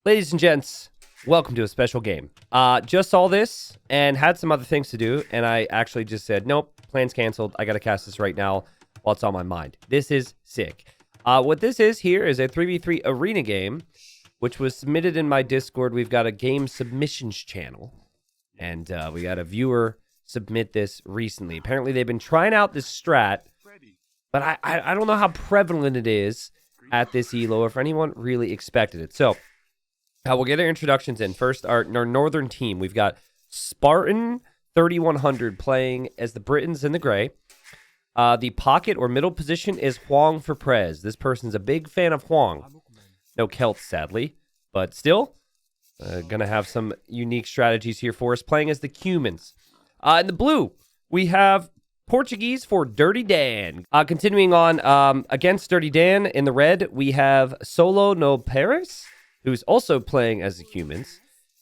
Ladies and gents, welcome to a special game. Just saw this and had some other things to do, and I actually just said, nope, plans canceled. I got to cast this right now while it's on my mind. This is sick. What this is here is a 3v3 arena game, which was submitted in my Discord. We've got a game submissions channel, and we got a viewer submit this recently. Apparently, they've been trying out this strat, but I don't know how prevalent it is at this ELO or if anyone really expected it. So, we'll get our introductions in. First, our northern team. We've got Spartan 3100 playing as the Britons in the gray. The pocket or middle position is Huang for Prez. This person's a big fan of Huang. No Celts, sadly, but still going to have some unique strategies here for us. Playing as the Cumans. In the blue, we have Portuguese for Dirty Dan. Continuing on against Dirty Dan, in the red, we have Solo No Paris, who's also playing as the Humans.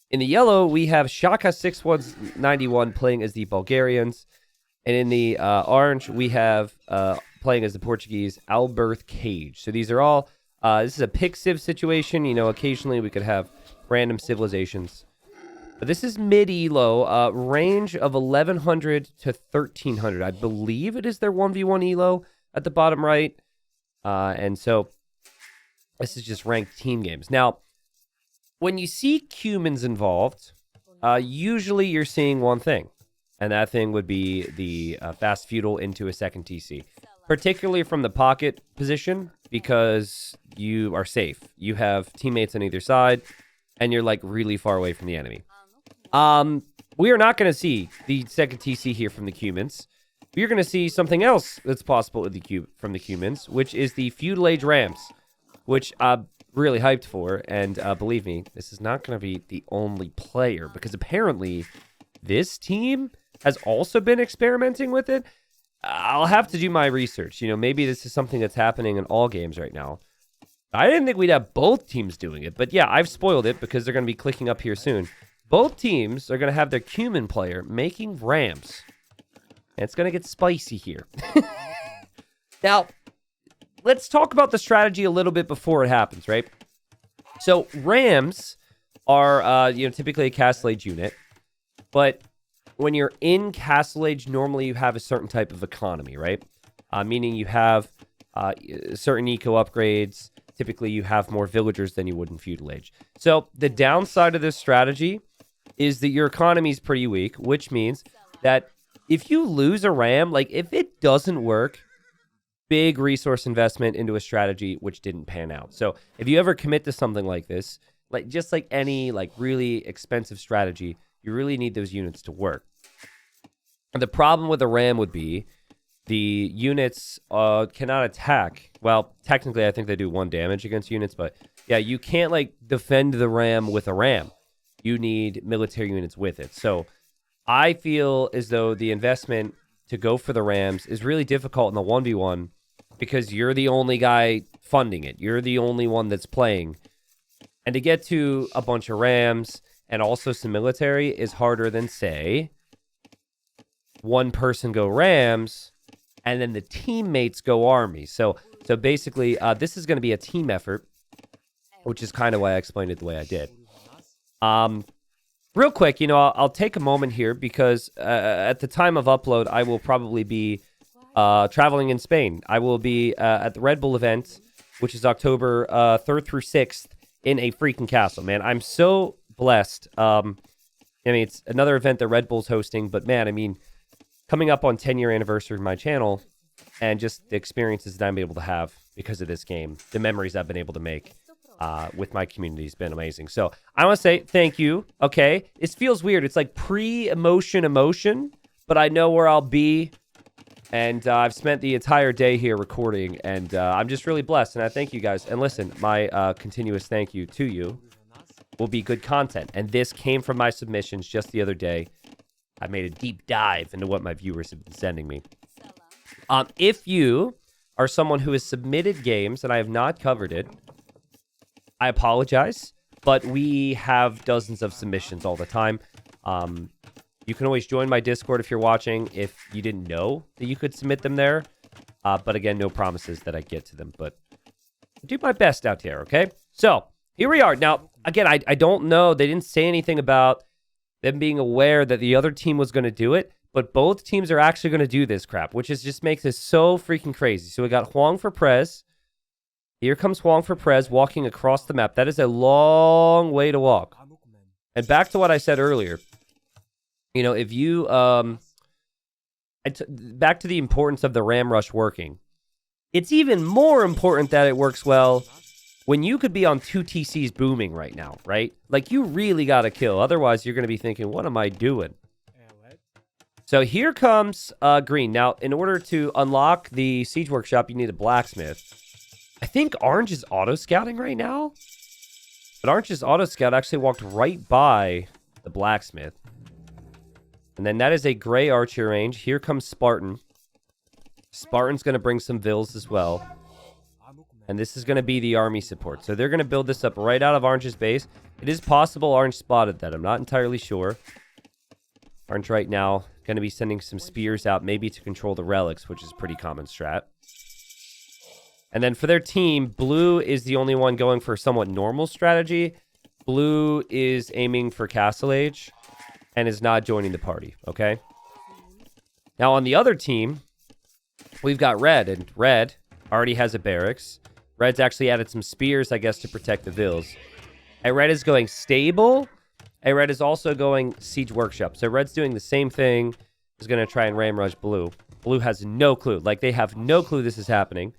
In the yellow, we have Shaka 6191 playing as the Bulgarians. And in the orange, we have playing as the Portuguese, Alberth Cage. So these are all, this is a pick civ situation. You know, occasionally we could have random civilizations. But this is mid-elo, range of 1100 to 1300. I believe it is their 1v1 elo at the bottom right. And so this is just ranked team games. Now, when you see Cumans involved, usually you're seeing one thing, and that thing would be the fast feudal into a second TC, particularly from the pocket position, because you are safe. You have teammates on either side, and you're like really far away from the enemy. We are not going to see the second TC here from the Cumans. We're going to see something else that's possible from the Cumans, which is the Feudal Age Rams, which really hyped for, and believe me, this is not going to be the only player, because apparently this team has also been experimenting with it. I'll have to do my research. You know, maybe this is something that's happening in all games right now. I didn't think we'd have both teams doing it, but yeah, I've spoiled it because they're going to be clicking up here soon. Both teams are going to have their Cuman player making Rams, and it's going to get spicy here. Now, let's talk about the strategy a little bit before it happens, right? So Rams are, typically a Castle Age unit, but when you're in Castle Age, normally you have a certain type of economy, right? Meaning you have certain eco upgrades. Typically, you have more villagers than you would in Feudal Age. So the downside of this strategy is that your economy is pretty weak, which means that if you lose a Ram, like if it doesn't work, big resource investment into a strategy which didn't pan out. So if you ever commit to something like this, like just like any like really expensive strategy, you really need those units to work. And the problem with a Ram would be the units cannot attack. Well, technically, I think they do 1 damage against units, but yeah, you can't like defend the Ram with a Ram. You need military units with it. So I feel as though the investment to go for the Rams is really difficult in the 1v1 because you're the only guy funding it. You're the only one that's playing. And to get to a bunch of Rams and also some military is harder than, say, one person go Rams and then the teammates go army. So basically, this is going to be a team effort, which is kind of why I explained it the way I did. Real quick, I'll take a moment here because at the time of upload, I will probably be traveling in Spain. I will be at the Red Bull event, which is October 3rd through 6th in a freaking castle, man. I'm so blessed. It's another event that Red Bull's hosting, but man, coming up on 10-year anniversary of my channel and just the experiences that I'm able to have because of this game, the memories I've been able to make with my community has been amazing. So I want to say thank you. Okay. It feels weird. It's like emotion, but I know where I'll be. And I've spent the entire day here recording, and I'm just really blessed. And I thank you guys. And listen, my continuous thank you to you will be good content. And this came from my submissions just the other day. I made a deep dive into what my viewers have been sending me. If you are someone who has submitted games and I have not covered it, I apologize, but we have dozens of submissions all the time. You can always join my Discord if you're watching, if you didn't know that you could submit them there. But again, no promises that I get to them, but I do my best out here, okay? So here we are. Now, again, I don't know. They didn't say anything about them being aware that the other team was going to do it, but both teams are actually going to do this crap, which is just makes this so freaking crazy. So we got Huang for Prez. Here comes Huang for Prez walking across the map. That is a long way to walk. And back to what I said earlier, you know, if you, back to the importance of the Ram Rush working. It's even more important that it works well when you could be on 2 TCs booming right now, right? Like, you really got to kill. Otherwise, you're going to be thinking, what am I doing? So here comes Green. Now, in order to unlock the Siege Workshop, you need a blacksmith. I think Orange is auto-scouting right now. But Orange's auto-scout actually walked right by the blacksmith. And then that is a gray archer range. Here comes Spartan. Spartan's going to bring some Vills as well. And this is going to be the army support. So they're going to build this up right out of Orange's base. It is possible Orange spotted that. I'm not entirely sure. Orange right now going to be sending some spears out, maybe to control the relics, which is pretty common strat. And then for their team, Blue is the only one going for a somewhat normal strategy. Blue is aiming for Castle Age and is not joining the party, okay? Now on the other team, we've got Red, and Red already has a barracks. Red's actually added some spears, I guess, to protect the Vills. And Red is going stable, and Red is also going Siege Workshop. So Red's doing the same thing, is going to try and Ram Rush Blue. Blue has no clue. Like, they have no clue this is happening.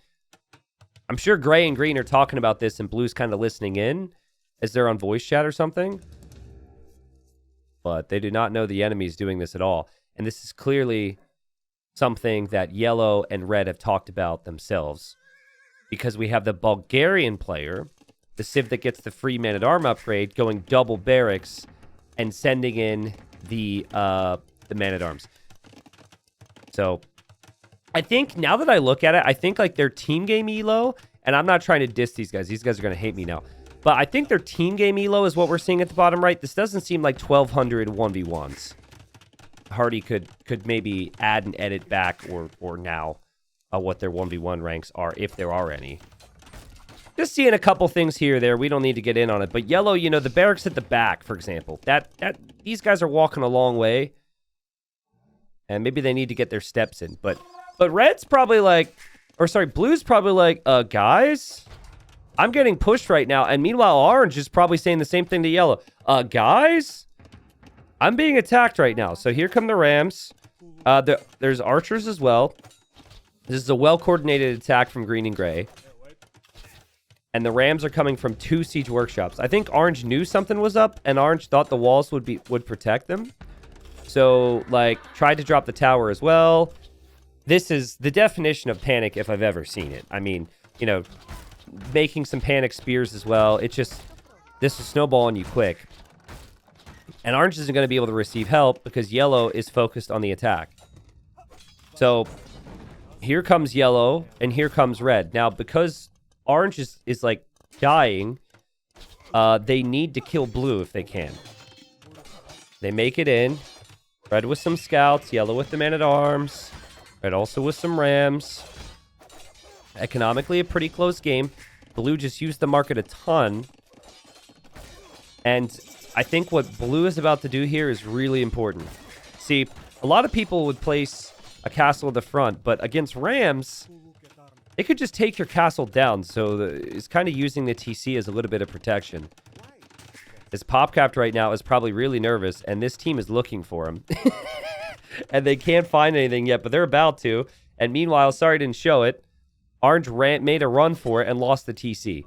I'm sure Gray and Green are talking about this, and Blue's kind of listening in as they're on voice chat or something. But they do not know the enemy is doing this at all. And this is clearly something that Yellow and Red have talked about themselves. Because we have the Bulgarian player, the Civ that gets the free Man-at-Arm upgrade, going double barracks and sending in the Man-at-Arms. So I think now that I look at it, I think like their team game elo, and I'm not trying to diss these guys. These guys are going to hate me now. But I think their team game elo is what we're seeing at the bottom right. This doesn't seem like 1,200 1v1s. Hardy could maybe add and edit back or now what their 1v1 ranks are, if there are any. Just seeing a couple things here or there. We don't need to get in on it. But Yellow, you know, the barracks at the back, for example. These guys are walking a long way. And maybe they need to get their steps in. But Red's probably like, or sorry, Blue's probably like, guys, I'm getting pushed right now. And meanwhile, Orange is probably saying the same thing to Yellow. Guys, I'm being attacked right now. So here come the Rams. There's archers as well. This is a well-coordinated attack from Green and Gray. And the Rams are coming from 2 Siege Workshops. I think Orange knew something was up, and Orange thought the walls would protect them. So, like, tried to drop the tower as well. This is the definition of panic if I've ever seen it. I mean, you know, making some panic spears as well. It's just, this will snowball on you quick. And Orange isn't going to be able to receive help because Yellow is focused on the attack. So, here comes Yellow, and here comes Red. Now, because Orange is like, dying, they need to kill Blue if they can. They make it in. Red with some scouts, Yellow with the Man-at-Arms. Red also with some Rams. Economically, a pretty close game. Blue just used the market a ton. And I think what Blue is about to do here is really important. See, a lot of people would place a castle at the front, but against Rams, it could just take your castle down. So it's kind of using the TC as a little bit of protection. This PopCapped right now is probably really nervous, and this team is looking for him. And they can't find anything yet, but they're about to. And meanwhile, sorry I didn't show it, Orange made a run for it and lost the TC.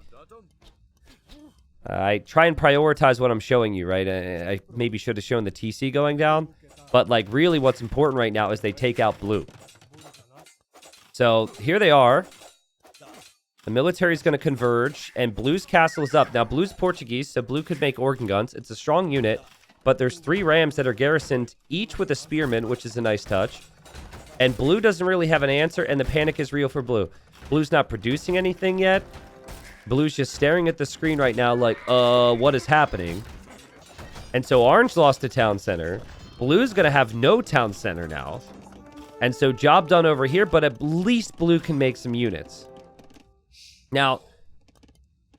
I try and prioritize what I'm showing you, right? I maybe should have shown the TC going down. But, like, really what's important right now is they take out Blue. So, here they are. The military is going to converge, and Blue's castle is up. Now, Blue's Portuguese, so Blue could make organ guns. It's a strong unit, but there's 3 Rams that are garrisoned, each with a spearman, which is a nice touch. And Blue doesn't really have an answer, and the panic is real for Blue. Blue's not producing anything yet. Blue's just staring at the screen right now like, what is happening? And so Orange lost the town center. Blue's going to have no town center now. And so job done over here, but at least Blue can make some units. Now,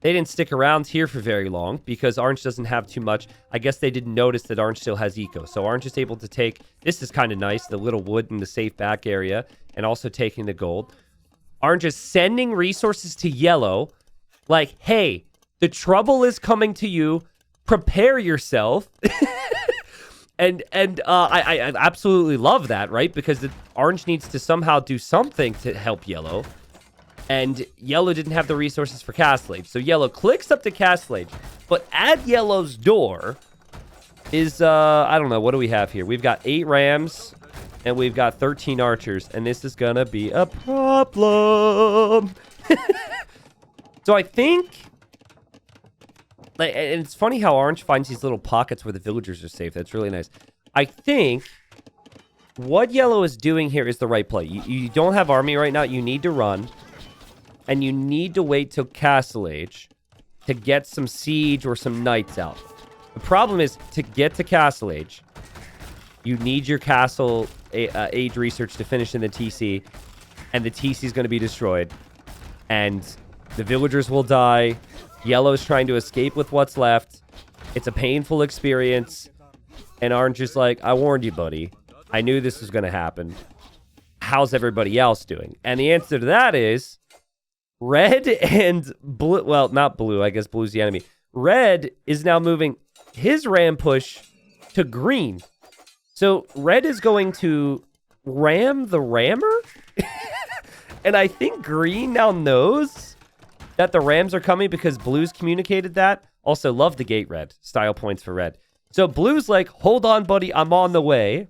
They didn't stick around here for very long because Orange doesn't have too much. I guess they didn't notice that Orange still has eco. So Orange is able to take, this is kind of nice, the little wood in the safe back area, and also taking the gold. Orange is sending resources to Yellow, like, hey, the trouble is coming to you. Prepare yourself. and I absolutely love that, right? Because Orange needs to somehow do something to help Yellow. And Yellow didn't have the resources for Castle Age. So Yellow clicks up to Castle Age. But at Yellow's door is, I don't know, what do we have here? We've got 8 Rams and we've got 13 Archers. And this is gonna be a problem. So I think, like, and it's funny how Orange finds these little pockets where the villagers are safe. That's really nice. I think what Yellow is doing here is the right play. You don't have army right now. You need to run. And you need to wait till Castle Age to get some siege or some knights out. The problem is, to get to Castle Age, you need your Castle Age research to finish in the TC. And the TC is going to be destroyed. And the villagers will die. Yellow's trying to escape with what's left. It's a painful experience. And Orange is like, I warned you, buddy. I knew this was going to happen. How's everybody else doing? And the answer to that is Red and Blue. Well, not Blue. I guess Blue's the enemy. Red is now moving his ram push to Green. So Red is going to ram the rammer. And I think Green now knows that the Rams are coming because Blue's communicated that. Also, love the gate Red. Style points for Red. So Blue's like, hold on, buddy. I'm on the way.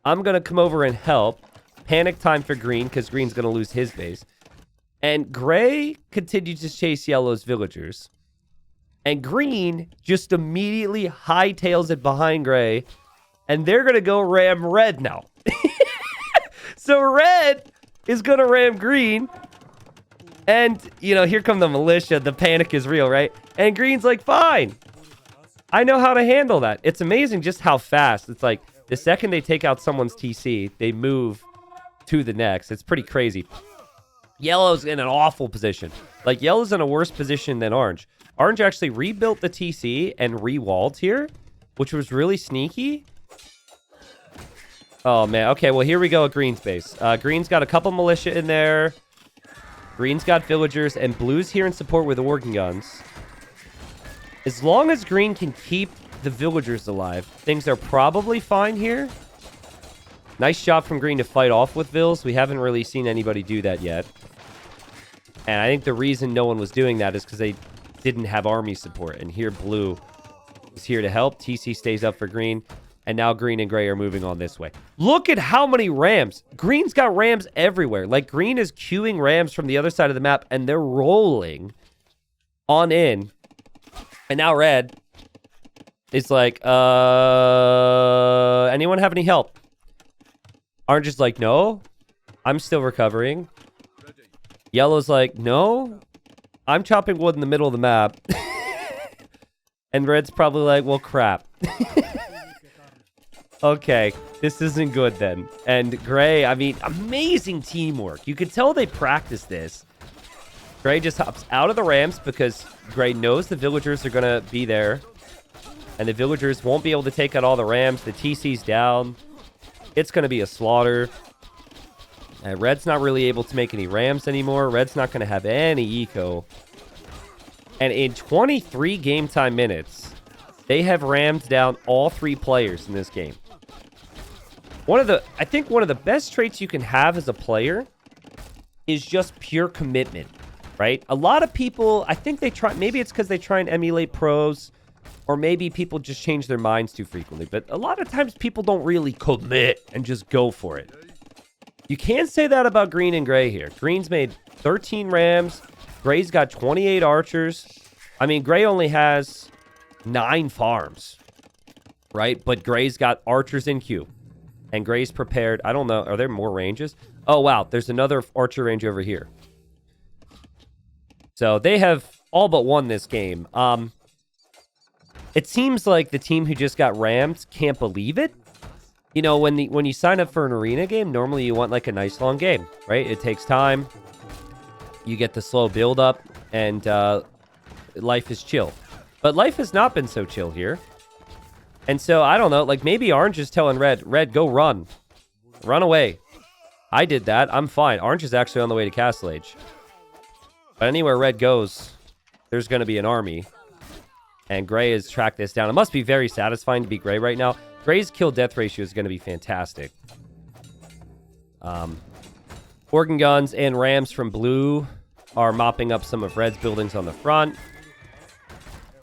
I'm going to come over and help. Panic time for Green because Green's going to lose his base. And Gray continues to chase Yellow's villagers. And Green just immediately hightails it behind Gray. And they're going to go ram Red now. So Red is going to ram Green. And, you know, here come the militia. The panic is real, right? And Green's like, fine. I know how to handle that. It's amazing just how fast. It's like the second they take out someone's TC, they move to the next. It's pretty crazy. Yellow's in an awful position. Like, Yellow's in a worse position than Orange. Orange actually rebuilt the TC and re-walled here, which was really sneaky. Oh, man. Okay, well, here we go at Green's base. Green's got a couple militia in there. Green's got villagers, and Blue's here in support with organ guns. As long as Green can keep the villagers alive, things are probably fine here. Nice job from Green to fight off with Vills. We haven't really seen anybody do that yet. And I think the reason no one was doing that is because they didn't have army support. And here Blue is here to help. TC stays up for Green. And now Green and Gray are moving on this way. Look at how many Rams. Green's got Rams everywhere. Like, Green is queuing Rams from the other side of the map, and they're rolling on in. And now Red is like, anyone have any help? Orange is like, no, I'm still recovering. Yellow's like, no, I'm chopping wood in the middle of the map. And Red's probably like, well, crap. Okay, this isn't good then. And Gray, I mean, amazing teamwork. You could tell they practiced this. Gray just hops out of the Rams because Gray knows the villagers are going to be there. And the villagers won't be able to take out all the Rams. The TC's down. It's going to be a slaughter. And Red's not really able to make any Rams anymore. Red's not going to have any eco. And in 23 game time minutes, they have rammed down all 3 players in this game. I think one of the best traits you can have as a player is just pure commitment, right? A lot of people, I think they try, maybe it's because they try and emulate pros, or maybe people just change their minds too frequently. But a lot of times people don't really commit and just go for it. You can't say that about Green and Gray here. Green's made 13 Rams. Gray's got 28 Archers. I mean, Gray only has 9 farms, right? But Gray's got Archers in queue. And Gray's prepared. I don't know. Are there more ranges? Oh, wow. There's another Archer range over here. So they have all but won this game. It seems like the team who just got rammed can't believe it. You know, when you sign up for an arena game, normally you want like a nice long game, right? It takes time. You get the slow build up, and life is chill. But life has not been so chill here. And so, I don't know, like maybe Orange is telling Red, go run. Run away. I did that. I'm fine. Orange is actually on the way to Castle Age. But anywhere Red goes, there's going to be an army. And Gray has tracked this down. It must be very satisfying to be Gray right now. Gray's kill-death ratio is going to be fantastic. Organ Guns and Rams from Blue are mopping up some of Red's buildings on the front.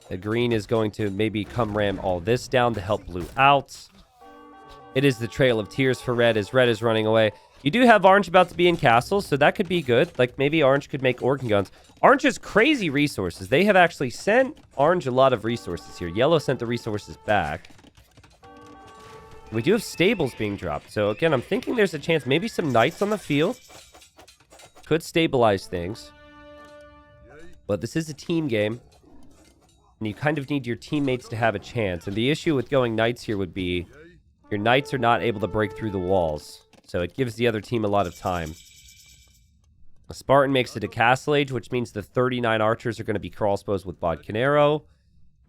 The green is going to maybe come ram all this down to help Blue out. It is the Trail of Tears for Red as Red is running away. You do have Orange about to be in Castle, so that could be good. Like, maybe Orange could make Organ Guns. Orange has crazy resources. They have actually sent Orange a lot of resources here. Yellow sent the resources back. We do have stables being dropped. So, again, I'm thinking there's a chance maybe some Knights on the field could stabilize things. But this is a team game. And you kind of need your teammates to have a chance. And the issue with going Knights here would be your Knights are not able to break through the walls. So it gives the other team a lot of time. A Spartan makes it to Castle Age, which means the 39 archers are going to be crossbows with Bodcanero.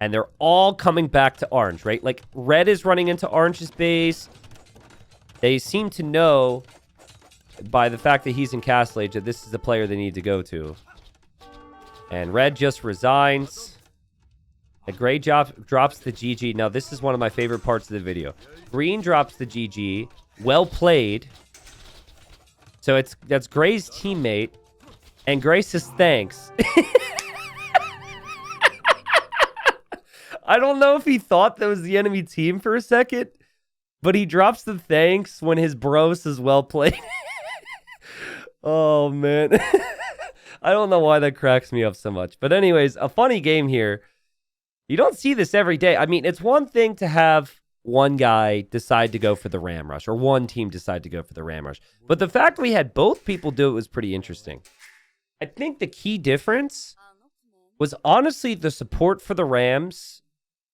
And they're all coming back to Orange, right? Like, Red is running into Orange's base. They seem to know, by the fact that he's in Castle Age, that this is the player they need to go to. And Red just resigns. The Gray drops the GG. Now, this is one of my favorite parts of the video. Green drops the GG. Well played. So that's Gray's teammate. And Gray says thanks. I don't know if he thought that was the enemy team for a second. But he drops the thanks when his bro says well played. Oh, man. I don't know why that cracks me up so much. But anyways, a funny game here. You don't see this every day. I mean, it's one thing to have one guy decide to go for the Ram Rush, or one team decide to go for the Ram Rush. But the fact we had both people do it was pretty interesting. I think the key difference was honestly the support for the Rams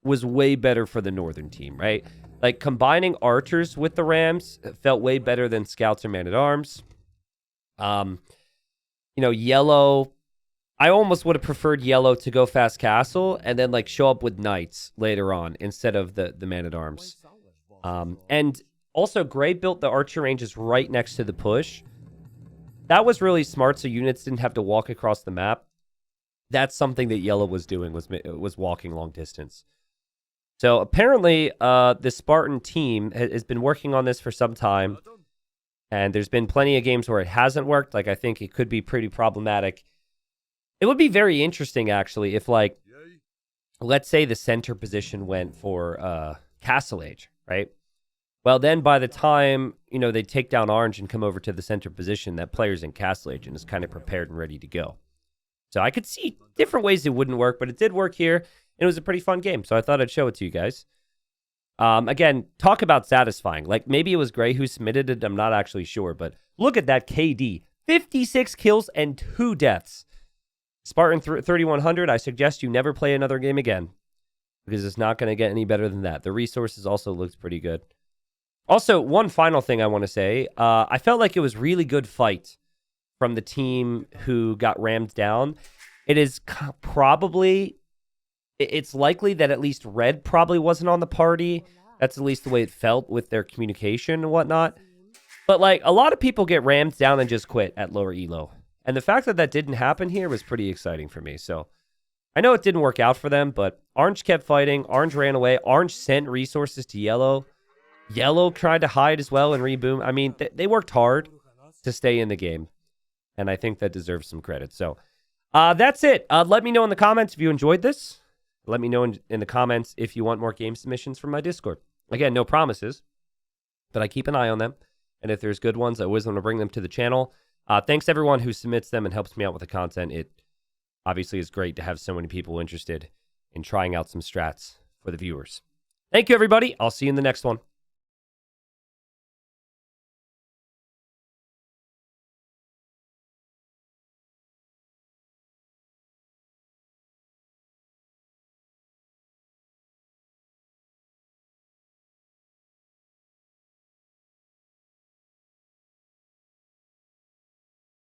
was way better for the Northern team, right? Like, combining archers with the Rams felt way better than scouts or man-at-arms. Yellow... I almost would have preferred Yellow to go fast Castle and then, like, show up with Knights later on instead of the man-at-arms. And also, Gray built the archer ranges right next to the push. That was really smart, so units didn't have to walk across the map. That's something that Yellow was doing, was walking long distance. So, apparently, the Spartan team has been working on this for some time. And there's been plenty of games where it hasn't worked. Like, I think it could be pretty problematic. It would be very interesting, actually, if, like, let's say the center position went for Castle Age, right? Well, then by the time, they take down Orange and come over to the center position, that player's in Castle Age and is kind of prepared and ready to go. So I could see different ways it wouldn't work, but it did work here, and it was a pretty fun game, so I thought I'd show it to you guys. Again, talk about satisfying. Like, maybe it was Gray who submitted it, I'm not actually sure, but look at that KD. 56 kills and 2 deaths. Spartan 3100, I suggest you never play another game again, because it's not going to get any better than that. The resources also looked pretty good. Also, one final thing I want to say. I felt like it was really good fight from the team who got rammed down. It is probably... It's likely that at least Red probably wasn't on the party. That's at least the way it felt with their communication and whatnot. But, like, a lot of people get rammed down and just quit at lower elo. And the fact that that didn't happen here was pretty exciting for me. So, I know it didn't work out for them, but Orange kept fighting. Orange ran away. Orange sent resources to Yellow. Yellow tried to hide as well and reboom. I mean, they worked hard to stay in the game. And I think that deserves some credit. So, that's it. Let me know in the comments if you enjoyed this. Let me know in the comments if you want more game submissions from my Discord. Again, no promises, but I keep an eye on them. And if there's good ones, I always want to bring them to the channel. Thanks everyone who submits them and helps me out with the content. It obviously is great to have so many people interested in trying out some strats for the viewers. Thank you, everybody. I'll see you in the next one.